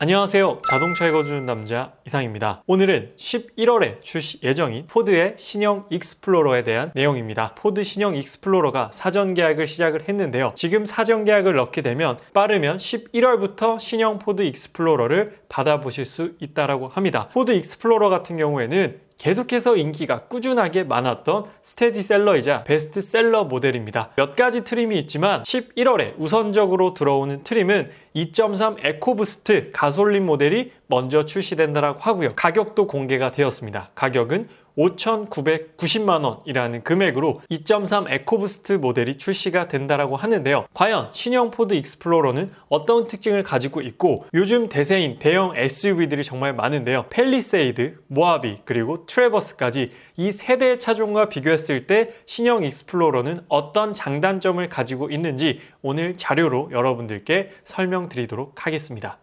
안녕하세요. 자동차 읽어주는 남자 이상입니다. 오늘은 11월에 출시 예정인 포드의 신형 익스플로러에 대한 내용입니다. 포드 신형 익스플로러가 사전 계약을 시작을 했는데요. 지금 사전 계약을 넣게 되면 빠르면 11월부터 신형 포드 익스플로러를 받아보실 수 있다고 합니다. 포드 익스플로러 같은 경우에는 계속해서 인기가 꾸준하게 많았던 스테디셀러이자 베스트셀러 모델입니다. 몇 가지 트림이 있지만 11월에 우선적으로 들어오는 트림은 2.3 에코부스트 가솔린 모델이 먼저 출시된다고 하고요. 가격도 공개가 되었습니다. 가격은 5,990만 원이라는 금액으로 2.3 에코부스트 모델이 출시가 된다고 하는데요. 과연 신형 포드 익스플로러는 어떤 특징을 가지고 있고, 요즘 대세인 대형 SUV들이 정말 많은데요. 팰리세이드, 모하비, 그리고 트래버스까지 이 세 대의 차종과 비교했을 때 신형 익스플로러는 어떤 장단점을 가지고 있는지 오늘 자료로 여러분들께 설명드리도록 하겠습니다.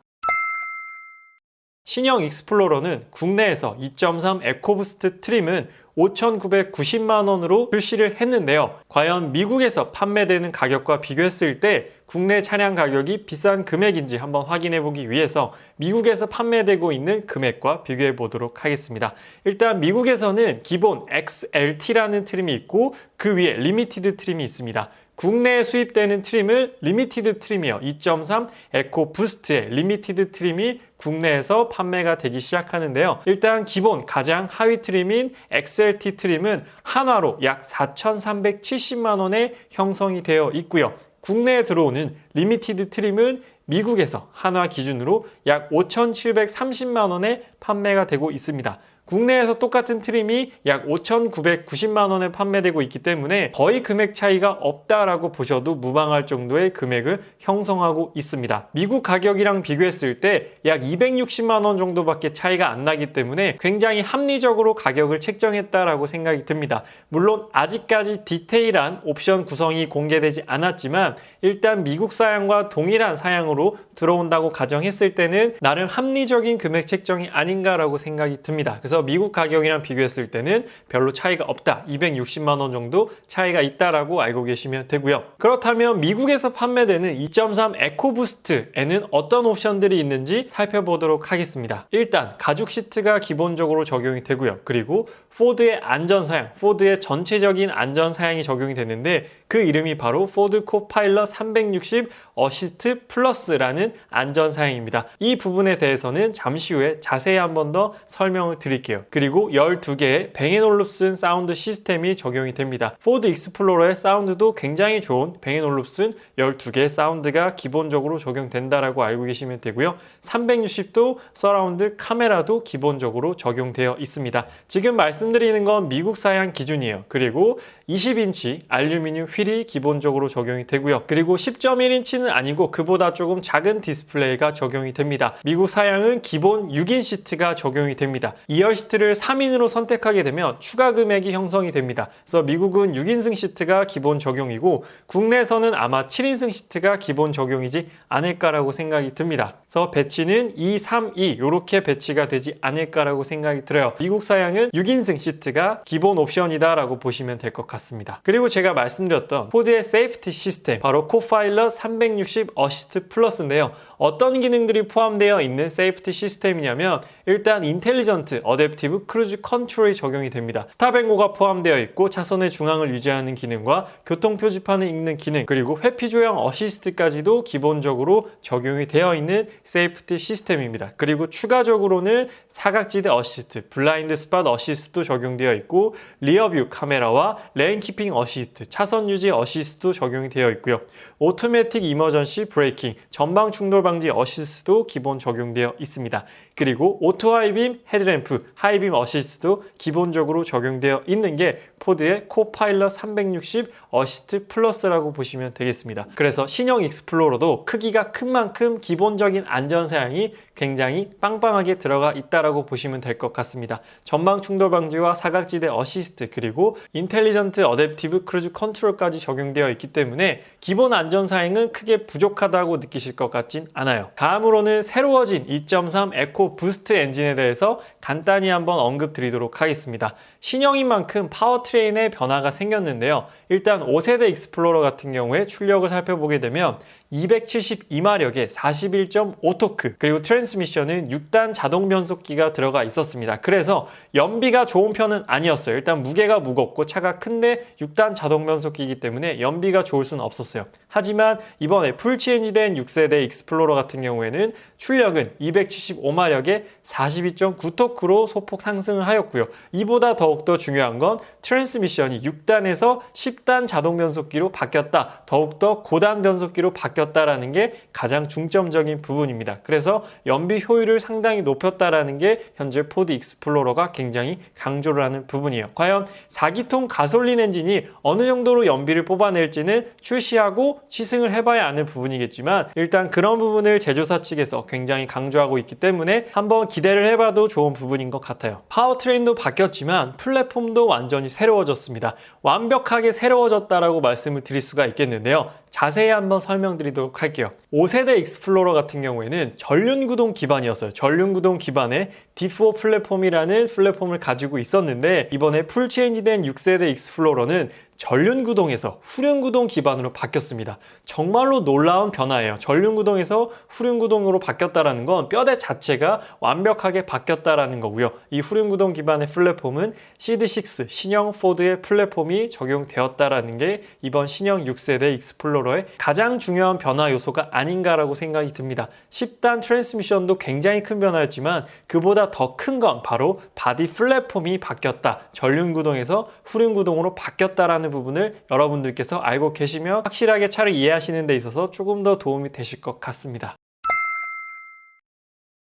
신형 익스플로러는 국내에서 2.3 에코부스트 트림은 5,990만 원으로 출시를 했는데요. 과연 미국에서 판매되는 가격과 비교했을 때 국내 차량 가격이 비싼 금액인지 한번 확인해 보기 위해서 미국에서 판매되고 있는 금액과 비교해 보도록 하겠습니다. 일단 미국에서는 기본 XLT라는 트림이 있고 그 위에 리미티드 트림이 있습니다. 국내에 수입되는 트림은 리미티드 트림이요. 2.3 에코 부스트의 리미티드 트림이 국내에서 판매가 되기 시작하는데요. 일단 기본 가장 하위 트림인 XLT 트림은 한화로 약 4,370만 원에 형성이 되어 있고요. 국내에 들어오는 리미티드 트림은 미국에서 한화 기준으로 약 5,730만 원에 판매가 되고 있습니다. 국내에서 똑같은 트림이 약 5,990만 원에 판매되고 있기 때문에 거의 금액 차이가 없다라고 보셔도 무방할 정도의 금액을 형성하고 있습니다. 미국 가격이랑 비교했을 때 약 260만 원 정도밖에 차이가 안 나기 때문에 굉장히 합리적으로 가격을 책정했다라고 생각이 듭니다. 물론 아직까지 디테일한 옵션 구성이 공개되지 않았지만 일단 미국 사양과 동일한 사양으로 들어온다고 가정했을 때는 나름 합리적인 금액 책정이 아닌가라고 생각이 듭니다. 그래서 미국 가격이랑 비교했을 때는 별로 차이가 없다. 260만 원 정도 차이가 있다라고 알고 계시면 되고요. 그렇다면 미국에서 판매되는 2.3 에코부스트에는 어떤 옵션들이 있는지 살펴보도록 하겠습니다. 일단 가죽 시트가 기본적으로 적용이 되고요. 그리고 포드의 안전사양, 포드의 전체적인 안전사양이 적용이 되는데 그 이름이 바로 포드 코파일럿 360 어시스트 플러스라는 안전사양입니다. 이 부분에 대해서는 잠시 후에 자세히 한 번 더 설명을 드릴게요. 그리고 12개의 뱅앤올룹슨 사운드 시스템이 적용이 됩니다. 포드 익스플로러의 사운드도 굉장히 좋은 뱅앤올룹슨 12개의 사운드가 기본적으로 적용된다라고 알고 계시면 되고요. 360도 서라운드 카메라도 기본적으로 적용되어 있습니다. 지금 말씀드리는 건 미국 사양 기준이에요. 그리고 20인치 알루미늄 휠이 기본적으로 적용이 되고요. 그리고 10.1인치는 아니고 그보다 조금 작은 디스플레이가 적용이 됩니다. 미국 사양은 기본 6인 시트가 적용이 됩니다. 2열 시트를 3인으로 선택하게 되면 추가 금액이 형성이 됩니다. 그래서 미국은 6인승 시트가 기본 적용이고 국내에서는 아마 7인승 시트가 기본 적용이지 않을까라고 생각이 듭니다. 그래서 배치는 2, 3, 2 이렇게 배치가 되지 않을까라고 생각이 들어요. 미국 사양은 6인승 시트가 기본 옵션이다라고 보시면 될 것 같습니다. 그리고 제가 말씀드렸던 포드의 세이프티 시스템, 바로 코파일럿 360 어시스트 플러스인데요. 어떤 기능들이 포함되어 있는 세이프티 시스템이냐면 일단 인텔리전트 어댑티브 크루즈 컨트롤이 적용이 됩니다. 스탑앤고가 포함되어 있고 차선의 중앙을 유지하는 기능과 교통 표지판을 읽는 기능, 그리고 회피 조형 어시스트까지도 기본적으로 적용이 되어 있는 세이프티 시스템입니다. 그리고 추가적으로는 사각지대 어시스트, 블라인드 스팟 어시스트도 적용되어 있고 리어뷰 카메라와 레인 키핑 어시스트, 차선 유지 어시스트도 적용이 되어 있고요. 오토매틱 이머전시 브레이킹, 전방 충돌 방지 어시스트도 기본 적용되어 있습니다. 그리고 오토 하이빔 헤드램프, 하이빔 어시스트도 기본적으로 적용되어 있는 게 포드의 코파일럿 360 어시스트 플러스라고 보시면 되겠습니다. 그래서 신형 익스플로러도 크기가 큰 만큼 기본적인 안전사양이 굉장히 빵빵하게 들어가 있다라고 보시면 될 것 같습니다. 전방 충돌 방지와 사각지대 어시스트, 그리고 인텔리전트 어댑티브 크루즈 컨트롤까지 적용되어 있기 때문에 기본 안전사양은 크게 부족하다고 느끼실 것 같진 않아요. 다음으로는 새로워진 2.3 에코 부스트 엔진에 대해서 간단히 한번 언급드리도록 하겠습니다. 신형인 만큼 파워트레인에 변화가 생겼는데요. 일단 5세대 익스플로러 같은 경우에 출력을 살펴보게 되면 272마력에 41.5토크, 그리고 트랜스미션은 6단 자동 변속기가 들어가 있었습니다. 그래서 연비가 좋은 편은 아니었어요. 일단 무게가 무겁고 차가 큰데 6단 자동 변속기이기 때문에 연비가 좋을 수는 없었어요. 하지만 이번에 풀체인지된 6세대 익스플로러 같은 경우에는 출력은 275마력에 42.9토크로 소폭 상승을 하였고요. 이보다 더욱더 중요한 건 트랜스미션이 6단에서 10단 자동 변속기로 바뀌었다. 더욱더 고단 변속기로 바뀌었다라는 게 가장 중점적인 부분입니다. 그래서 연비 효율을 상당히 높였다라는 게 현재 포드 익스플로러가 굉장히 강조를 하는 부분이에요. 과연 4기통 가솔린 엔진이 어느 정도로 연비를 뽑아낼지는 출시하고 시승을 해봐야 아는 부분이겠지만 일단 그런 부분을 제조사 측에서 굉장히 강조하고 있기 때문에 한번 기대를 해봐도 좋은 부분인 것 같아요. 파워트레인도 바뀌었지만 플랫폼도 완전히 새로워졌습니다. 완벽하게 새로워졌다라고 말씀을 드릴 수가 있겠는데요. 자세히 한번 설명드리도록 할게요. 5세대 익스플로러 같은 경우에는 전륜구동 기반이었어요. 전륜구동 기반의 D4 플랫폼이라는 플랫폼을 가지고 있었는데 이번에 풀체인지된 6세대 익스플로러는 전륜구동에서 후륜구동 기반으로 바뀌었습니다. 정말로 놀라운 변화예요. 전륜구동에서 후륜구동으로 바뀌었다는 건 뼈대 자체가 완벽하게 바뀌었다는 거고요. 이 후륜구동 기반의 플랫폼은 시드6 신형 포드의 플랫폼이 적용되었다는 게 이번 신형 6세대 익스플로러의 가장 중요한 변화 요소가 아닌가라고 생각이 듭니다. 10단 트랜스미션도 굉장히 큰 변화였지만 그보다 더 큰 건 바로 바디 플랫폼이 바뀌었다. 전륜구동에서 후륜구동으로 바뀌었다라는 부분을 여러분들께서 알고 계시면 확실하게 차를 이해하시는 데 있어서 조금 더 도움이 되실 것 같습니다.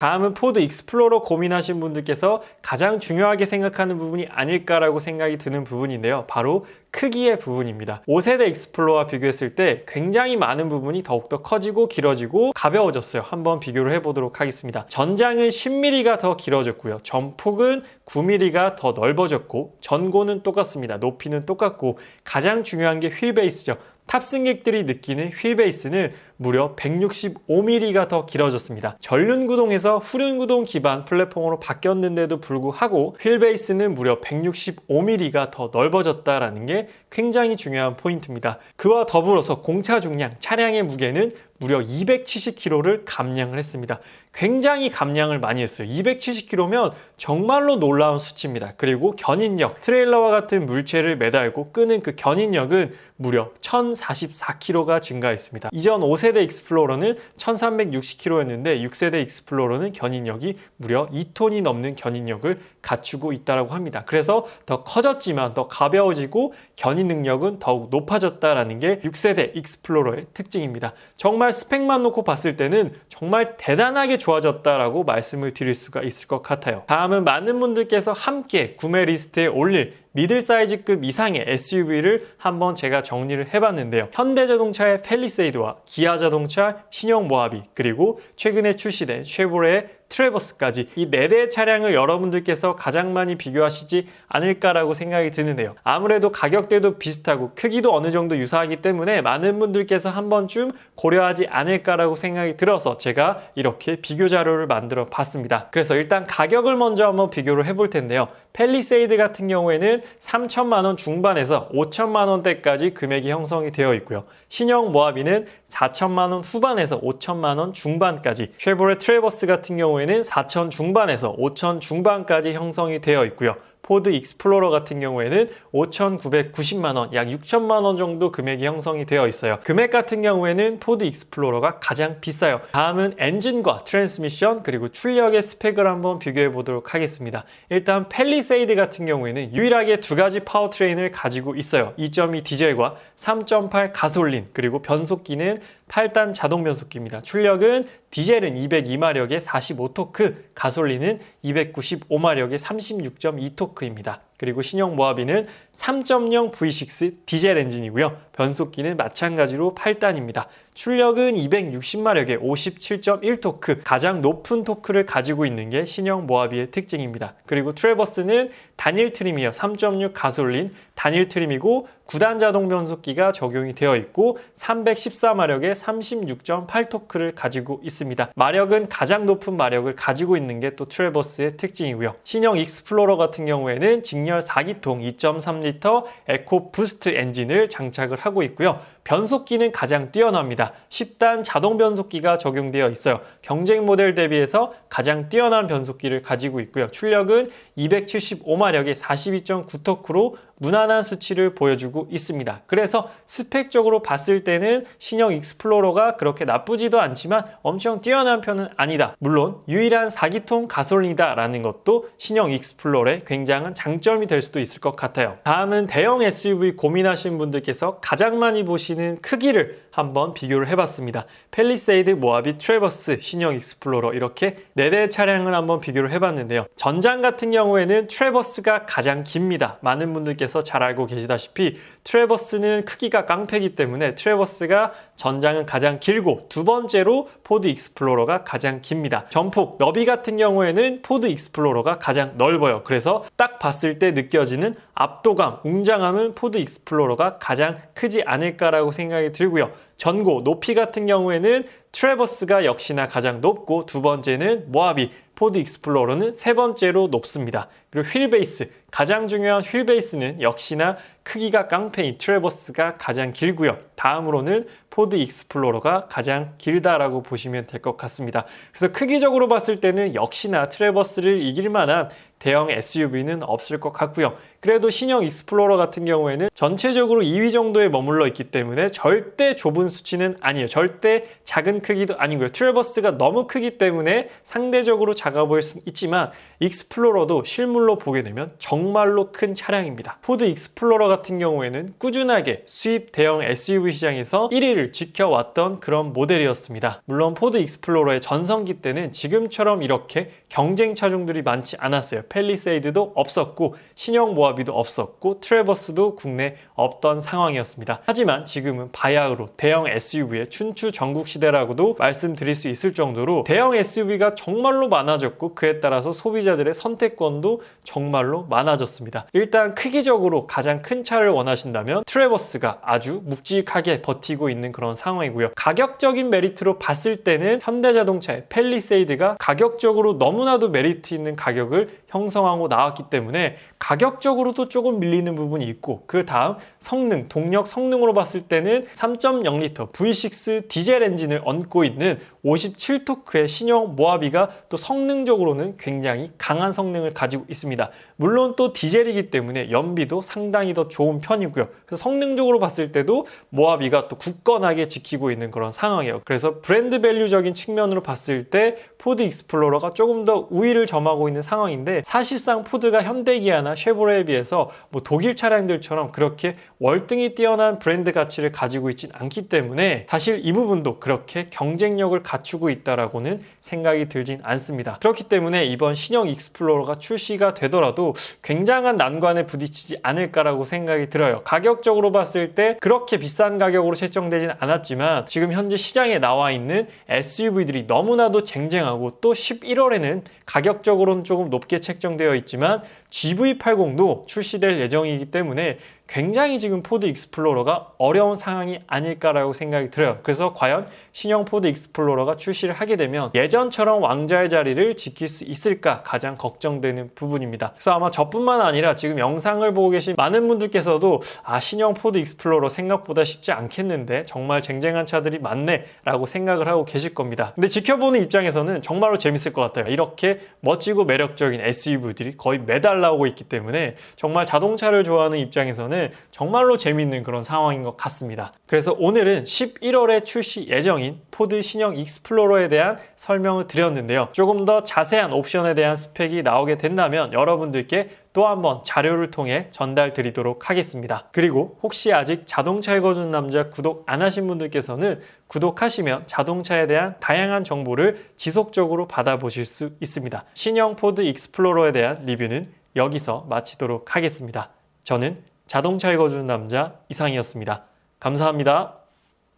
다음은 포드 익스플로러 고민하신 분들께서 가장 중요하게 생각하는 부분이 아닐까라고 생각이 드는 부분인데요. 바로 크기의 부분입니다. 5세대 익스플로러와 비교했을 때 굉장히 많은 부분이 더욱더 커지고 길어지고 가벼워졌어요. 한번 비교를 해보도록 하겠습니다. 전장은 10mm가 더 길어졌고요. 전폭은 9mm가 더 넓어졌고 전고는 똑같습니다. 높이는 똑같고 가장 중요한 게 휠 베이스죠. 탑승객들이 느끼는 휠 베이스는 무려 165mm가 더 길어졌습니다. 전륜구동에서 후륜구동 기반 플랫폼으로 바뀌었는데도 불구하고 휠 베이스는 무려 165mm가 더 넓어졌다는 게 굉장히 중요한 포인트입니다. 그와 더불어서 공차 중량, 차량의 무게는 무려 270kg를 감량을 했습니다. 굉장히 감량을 많이 했어요. 270kg면 정말로 놀라운 수치입니다. 그리고 견인력, 트레일러와 같은 물체를 매달고 끄는 그 견인력은 무려 1044kg가 증가했습니다. 이전 5세대 익스플로러는 1360kg였는데 6세대 익스플로러는 견인력이 무려 2톤이 넘는 견인력을 갖추고 있다고 합니다. 그래서 더 커졌지만 더 가벼워지고 견인 능력은 더욱 높아졌다는 게 6세대 익스플로러의 특징입니다. 정말 스펙만 놓고 봤을 때는 정말 대단하게 좋아졌다라고 말씀을 드릴 수가 있을 것 같아요. 다음은 많은 분들께서 함께 구매 리스트에 올릴 미들 사이즈급 이상의 SUV를 한번 제가 정리를 해봤는데요. 현대자동차의 팰리세이드와 기아자동차 신형 모하비, 그리고 최근에 출시된 쉐보레의 트래버스까지 이 4대의 차량을 여러분들께서 가장 많이 비교하시지 않을까라고 생각이 드는데요. 아무래도 가격대도 비슷하고 크기도 어느 정도 유사하기 때문에 많은 분들께서 한 번쯤 고려하지 않을까라고 생각이 들어서 제가 이렇게 비교 자료를 만들어 봤습니다. 그래서 일단 가격을 먼저 한번 비교를 해볼 텐데요. 팰리세이드 같은 경우에는 3천만 원 중반에서 5천만 원대까지 금액이 형성이 되어 있고요. 신형 모하비는 4천만 원 후반에서 5천만 원 중반까지, 쉐보레 트래버스 같은 경우에는 4천 중반에서 5천 중반까지 형성이 되어 있고요. 포드 익스플로러 같은 경우에는 5,990만 원, 약 6천만 원 정도 금액이 형성이 되어 있어요. 금액 같은 경우에는 포드 익스플로러가 가장 비싸요. 다음은 엔진과 트랜스미션 그리고 출력의 스펙을 한번 비교해 보도록 하겠습니다. 일단 팰리세이드 같은 경우에는 유일하게 두 가지 파워트레인을 가지고 있어요. 2.2 디젤과 3.8 가솔린, 그리고 변속기는 8단 자동 변속기입니다. 출력은 디젤은 202마력에 45토크, 가솔린은 295마력에 36.2토크입니다. 그리고 신형 모하비는 3.0 V6 디젤 엔진이고요. 변속기는 마찬가지로 8단입니다. 출력은 260마력에 57.1토크, 가장 높은 토크를 가지고 있는 게 신형 모하비의 특징입니다. 그리고 트래버스는 단일 트림이에요. 3.6 가솔린 단일 트림이고 9단 자동 변속기가 적용이 되어 있고 314마력에 36.8토크를 가지고 있습니다. 마력은 가장 높은 마력을 가지고 있는 게 또 트래버스의 특징이고요. 신형 익스플로러 같은 경우에는 직렬 4기통 2.3L 에코 부스트 엔진을 장착을 하고 있고요. 변속기는 가장 뛰어납니다. 10단 자동 변속기가 적용되어 있어요. 경쟁 모델 대비해서 가장 뛰어난 변속기를 가지고 있고요. 출력은 275마력에 42.9토크로 무난한 수치를 보여주고 있습니다. 그래서 스펙적으로 봤을 때는 신형 익스플로러가 그렇게 나쁘지도 않지만 엄청 뛰어난 편은 아니다. 물론 유일한 4기통 가솔린이다 라는 것도 신형 익스플로러의 굉장한 장점이 될 수도 있을 것 같아요. 다음은 대형 SUV 고민하시는 분들께서 가장 많이 보시는 크기를 한번 비교를 해봤습니다. 팰리세이드, 모하비, 트래버스, 신형 익스플로러 이렇게 4대의 차량을 한번 비교를 해봤는데요. 전장 같은 경우에는 트래버스가 가장 깁니다. 많은 분들께서 잘 알고 계시다시피 트래버스는 크기가 깡패이기 때문에 트래버스가 전장은 가장 길고 두 번째로 포드 익스플로러가 가장 깁니다. 전폭, 너비 같은 경우에는 포드 익스플로러가 가장 넓어요. 그래서 딱 봤을 때 느껴지는 압도감, 웅장함은 포드 익스플로러가 가장 크지 않을까라고 생각이 들고요. 전고, 높이 같은 경우에는 트래버스가 역시나 가장 높고 두 번째는 모하비, 포드 익스플로러는 세 번째로 높습니다. 그리고 휠 베이스, 가장 중요한 휠 베이스는 역시나 크기가 깡패인 트래버스가 가장 길고요. 다음으로는 포드 익스플로러가 가장 길다라고 보시면 될 것 같습니다. 그래서 크기적으로 봤을 때는 역시나 트래버스를 이길 만한 대형 SUV는 없을 것 같고요. 그래도 신형 익스플로러 같은 경우에는 전체적으로 2위 정도에 머물러 있기 때문에 절대 좁은 수치는 아니에요. 절대 작은 크기도 아니고요. 트래버스가 너무 크기 때문에 상대적으로 작아 보일 수는 있지만 익스플로러도 실물로 보게 되면 정말로 큰 차량입니다. 포드 익스플로러 같은 경우에는 꾸준하게 수입 대형 SUV 시장에서 1위를 지켜왔던 그런 모델이었습니다. 물론 포드 익스플로러의 전성기 때는 지금처럼 이렇게 경쟁 차종들이 많지 않았어요. 팰리세이드도 없었고 신형 모하비도 없었고 트래버스도 국내에 없던 상황이었습니다. 하지만 지금은 바야흐로 대형 SUV의 춘추 전국 시대라고도 말씀드릴 수 있을 정도로 대형 SUV가 정말로 많아졌고 그에 따라서 소비자들의 선택권도 정말로 많아졌습니다. 일단 크기적으로 가장 큰 차를 원하신다면 트래버스가 아주 묵직하게 버티고 있는 그런 상황이고요. 가격적인 메리트로 봤을 때는 현대자동차의 팰리세이드가 가격적으로 너무나도 메리트 있는 가격을 형성하고 나왔기 때문에 가격적으로도 조금 밀리는 부분이 있고 그 다음 성능, 동력 성능으로 봤을 때는 3.0L V6 디젤 엔진을 얹고 있는 57토크의 신형 모하비가 또 성능적으로는 굉장히 강한 성능을 가지고 있습니다. 물론 또 디젤이기 때문에 연비도 상당히 더 좋은 편이고요. 그래서 성능적으로 봤을 때도 모하비가 또 굳건하게 지키고 있는 그런 상황이에요. 그래서 브랜드 밸류적인 측면으로 봤을 때 포드 익스플로러가 조금 더 우위를 점하고 있는 상황인데 사실상 포드가 현대기아나 쉐보레에 비해서 뭐 독일 차량들처럼 그렇게 월등히 뛰어난 브랜드 가치를 가지고 있진 않기 때문에 사실 이 부분도 그렇게 경쟁력을 갖추고 있다라고는 생각이 들진 않습니다. 그렇기 때문에 이번 신형 익스플로러가 출시가 되더라도 굉장한 난관에 부딪히지 않을까라고 생각이 들어요. 가격적으로 봤을 때 그렇게 비싼 가격으로 책정되진 않았지만 지금 현재 시장에 나와 있는 SUV들이 너무나도 쟁쟁하고 또 11월에는 가격적으로는 조금 높게 책정되어 있지만 GV80도 출시될 예정이기 때문에 굉장히 지금 포드 익스플로러가 어려운 상황이 아닐까라고 생각이 들어요. 그래서 과연 신형 포드 익스플로러가 출시를 하게 되면 예전처럼 왕자의 자리를 지킬 수 있을까 가장 걱정되는 부분입니다. 그래서 아마 저뿐만 아니라 지금 영상을 보고 계신 많은 분들께서도 신형 포드 익스플로러 생각보다 쉽지 않겠는데 정말 쟁쟁한 차들이 많네 라고 생각을 하고 계실 겁니다. 근데 지켜보는 입장에서는 정말로 재밌을 것 같아요. 이렇게 멋지고 매력적인 SUV들이 거의 매달 나오고 있기 때문에 정말 자동차를 좋아하는 입장에서는 정말로 재밌는 그런 상황인 것 같습니다. 그래서 오늘은 11월에 출시 예정인 포드 신형 익스플로러에 대한 설명을 드렸는데요. 조금 더 자세한 옵션에 대한 스펙이 나오게 된다면 여러분들께 또 한번 자료를 통해 전달 드리도록 하겠습니다. 그리고 혹시 아직 자동차 읽어주는 남자 구독 안 하신 분들께서는 구독하시면 자동차에 대한 다양한 정보를 지속적으로 받아보실 수 있습니다. 신형 포드 익스플로러에 대한 리뷰는 여기서 마치도록 하겠습니다. 저는 자동차 읽어주는 남자 이상이었습니다. 감사합니다.